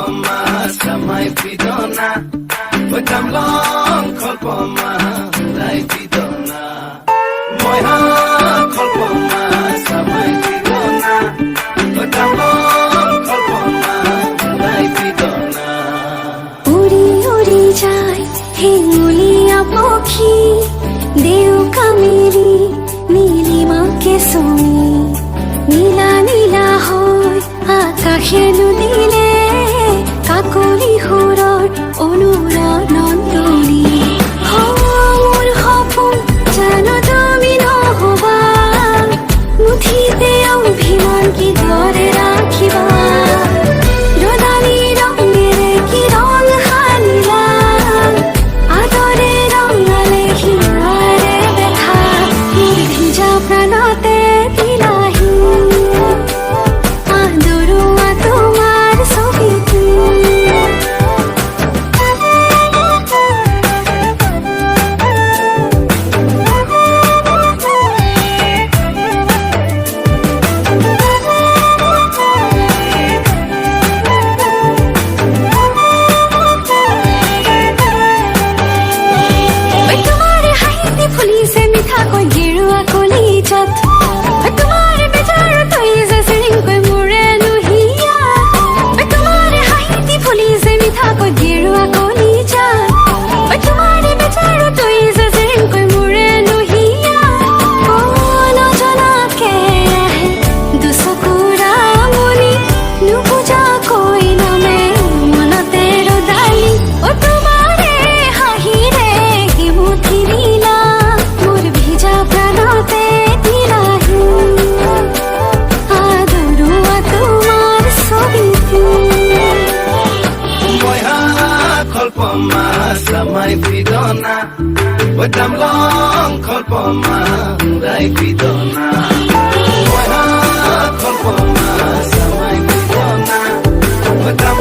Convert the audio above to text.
kolpoma samai pidona Wadam long kolpoma lai pidona Moiha kolpoma samai pidona Wadam long kolpoma lai pidona Uri uri jai hinguliya pokhi Deu kameri Nilima কে সমি নীলা নীলা হয় আকাশে নুদিলে কাকলি সুৰৰ অনুৰণনন্দনী মোৰ সপোন জানো তুমি নহবা মুঠিতে অভিমান কি ধৰে ৰাখিবা ৰদালি ৰঙেৰে কি ৰং সানিলা আদৰে ৰঙালে হিমাৰে দেখা ভিজা প্রাণতে দিলাহি আদৰুৱা তোমাৰ ছবিটো তোমাৰে হাঁহিতে ফুলিছে মিঠাকৈ গেৰুৱা কলিজাত তোমাৰে বেজাৰত হৈছে চিৰিংকৈ মোৰে নুহিয়া তোমাৰে হাঁহিতে ফুলিছে মিঠাকৈ গেৰুৱা কলিজাত তোমাৰে বেজাৰত হৈছে চিৰিংকৈ মোৰে নুহিয়া নজনাকে আহে দুচকুৰা মনি নুবুজাকৈ নামে মনতে ৰদালি তোমাৰে হাঁহিৰে কিমুঠি দিলা মোৰ ভিজা প্ৰাণতে দিলাহি আদৰুৱা তোমাৰ ছবিটো Moiha kolpoma samai pidona Wadam long kolpoma lai pidona Moiha kolpoma samai pidona Wadam